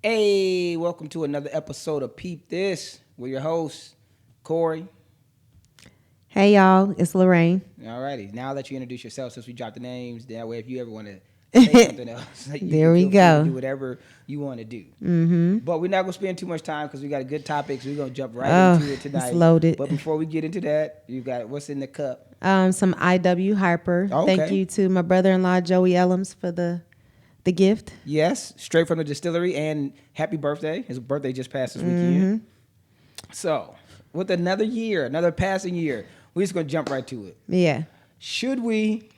Hey, welcome to another episode of Peep This. We're your hosts, Corey. Hey y'all, it's Lorraine. Alrighty, now I'll let you introduce yourself since we dropped the names. That way, if you ever want to say something else, you There can we feel free to do go. whatever you want to do. Mm-hmm. But we're not going to spend too much time because we got a good topic, so we're going to jump right Oh, into it it's tonight. loaded. But before we get into that, you got what's in the cup. Some IW Hyper. Oh, Thank okay. you to my brother-in-law Joey Ellums for the gift. Yes, straight from the distillery, and happy birthday. His birthday just passed this weekend. So, with another year, another passing year, we're just going to jump right to it. Yeah. Should we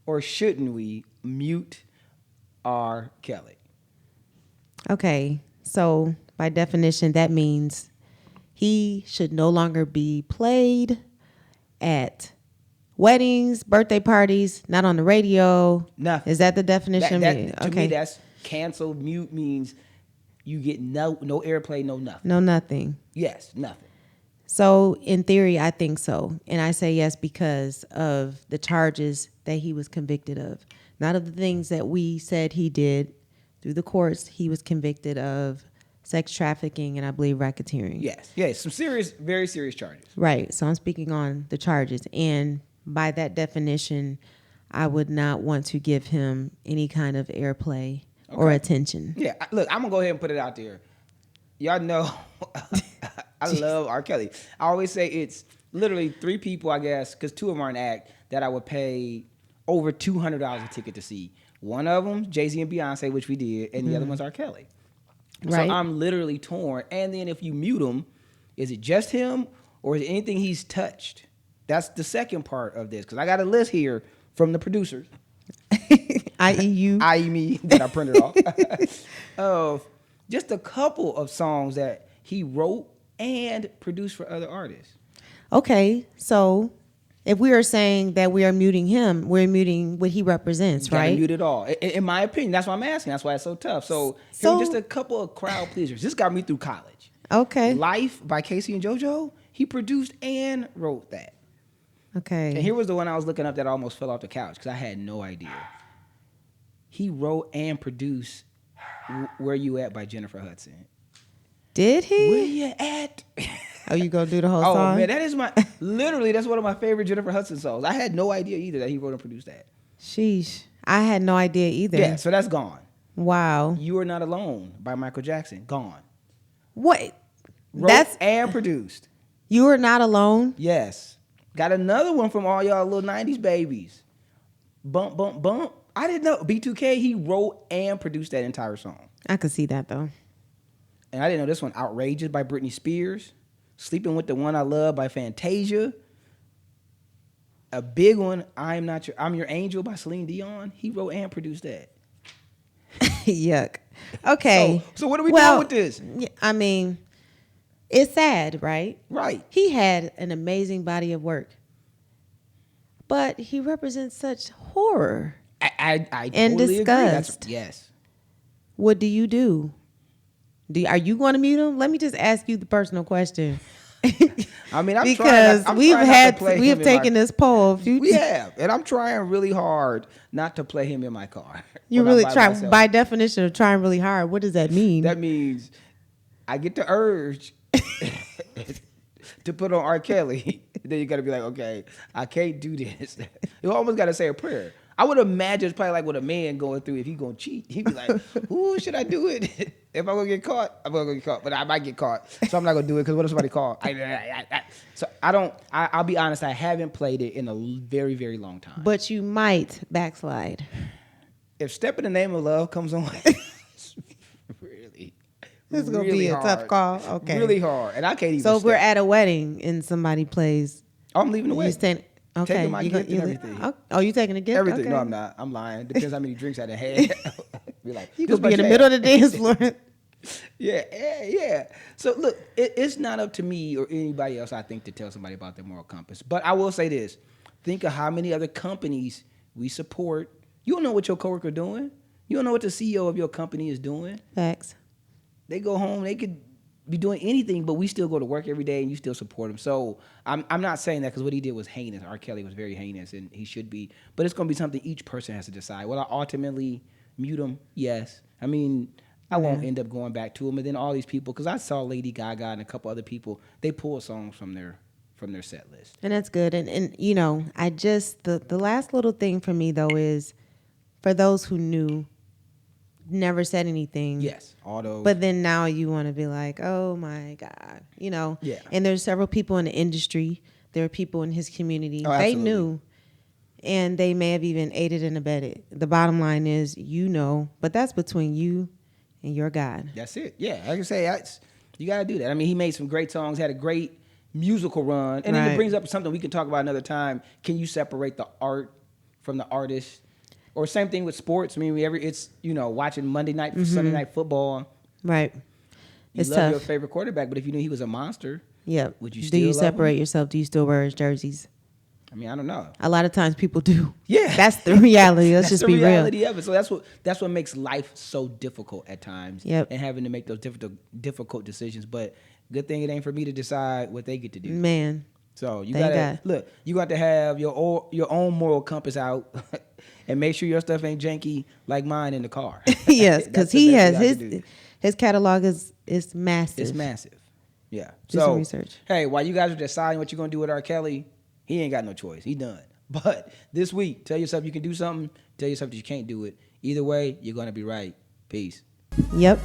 or shouldn't we mute R. Kelly? Okay. So by definition, that means he should no longer be played at weddings, birthday parties, not on the radio. Nothing. Is that the definition? To me, that's canceled. Mute means you get no airplay, no nothing. No, nothing. Yes, nothing. So in theory, I think so. And I say yes because of the charges that he was convicted of. Not of the things that we said he did through the courts. He was convicted of sex trafficking and I believe racketeering. Yes, some serious, very serious charges. Right. So I'm speaking on the charges. And by that definition, I would not want to give him any kind of airplay or attention. Yeah, look, I'm going to go ahead and put it out there. Y'all know I love R. Kelly. I always say it's literally three people, I guess, because two of them are an act, that I would pay over $200 a ticket to see. One of them, Jay-Z and Beyonce, which we did, and the other one's R. Kelly. Right. So I'm literally torn. And then if you mute him, is it just him or is it anything he's touched? That's the second part of this, because I got a list here from the producers. I.e. you. I.e. me, that I printed off. Of just a couple of songs that he wrote and produced for other artists. Okay, so if we are saying that we are muting him, we're muting what he represents, Gotta right? mute it all. In my opinion, that's why I'm asking. That's why it's so tough. So here are just a couple of crowd pleasers. This got me through college. Okay. Life by Casey and JoJo. He produced and wrote that. Okay. And here was the one I was looking up that I almost fell off the couch because I had no idea. He wrote and produced Where You At by Jennifer Hudson. Did he? Where you at? Oh, you gonna do the whole Oh song? man, that is literally that's one of my favorite Jennifer Hudson songs. I had no idea either that he wrote and produced that. Sheesh. I had no idea either. Yeah, so that's gone. Wow. You Are Not Alone by Michael Jackson, gone. What? Wrote and produced. You Are Not Alone? Yes. Got another one from all y'all little 90s babies. Bump, Bump, Bump. I didn't know. B2K, he wrote and produced that entire song. I could see that though. And I didn't know this one. Outrageous by Britney Spears. Sleeping with the One I Love by Fantasia. A big one, I'm Your Angel by Celine Dion. He wrote and produced that. Yuck. Okay. So what are we doing with this? I mean, it's sad, right? Right. He had an amazing body of work. But he represents such horror. I And totally disgust. agree. Yes. What do you do? Are you going to mute him? Let me just ask you the personal question. I mean, because we have taken this poll. We have, and I'm trying really hard not to play him in my car. You really try, by definition of trying really hard. What does that mean? That means I get the urge to put on R. Kelly. Then you got to be like, okay, I can't do this. You almost got to say a prayer. I would imagine it's probably like what a man going through if he going to cheat. He'd be like, ooh, should I do it? If I'm going to get caught, I'm going to get caught. But I might get caught, so I'm not going to do it because what if somebody call? So I'll be honest, I haven't played it in a very, very long time. But you might backslide. If Step in the Name of Love comes on, really, this is going to be a tough call. Okay. Really hard. And I can't even So if we're at a wedding and somebody plays. I'm leaving the wedding. Okay. Taking my gift and everything. Oh, you taking a gift? Everything. Okay. No, I'm not. I'm lying. Depends how many drinks I done had. Be like, you could be in the middle of the dance floor. Yeah. So look, it's not up to me or anybody else, I think, to tell somebody about their moral compass. But I will say this: think of how many other companies we support. You don't know what your coworker doing. You don't know what the CEO of your company is doing. Facts. They go home. They could be doing anything, but we still go to work every day and you still support him. So I'm not saying that because what he did was heinous. R. Kelly was very heinous and he should be. But it's going to be something each person has to decide. Will I ultimately mute him? Yes. I mean, I won't end up going back to them. And then all these people, because I saw Lady Gaga and a couple other people, they pull songs from their set list. And that's good. And you know, I just the last little thing for me though is for those who knew, never said anything. Yes, all those. But then now you want to be like, oh my God, you know. Yeah. And there's several people in the industry. There are people in his community. Oh, they absolutely. knew, and they may have even aided and abetted. The bottom line is, you know, but that's between you and your God. That's it. Yeah, like I say, you got to do that. I mean, he made some great songs, had a great musical run. And then Right. it brings up something we can talk about another time. Can you separate the art from the artist? Or same thing with sports. I mean, it's, you know, watching Monday night, Sunday night football. Right. You It's love tough. your favorite quarterback, but if you knew he was a monster, Yep. would you Do still you love separate him? yourself? Do you still wear his jerseys? I mean, I don't know. A lot of times people do. Yeah. That's the reality. Let's That's just the be reality real. of it. So that's what makes life so difficult at times. Yep. And having to make those difficult decisions. But good thing it ain't for me to decide what they get to do. Man. So you Thank gotta God. look. You got to have your own moral compass out, and make sure your stuff ain't janky like mine in the car. Yes, because That's the he best has you got to do. his catalog is massive. It's massive. Yeah. Do so some research. hey, while you guys are deciding what you're gonna do with R. Kelly, he ain't got no choice. He done. But this week, tell yourself you can do something. Tell yourself that you can't do it. Either way, you're gonna be right. Peace. Yep.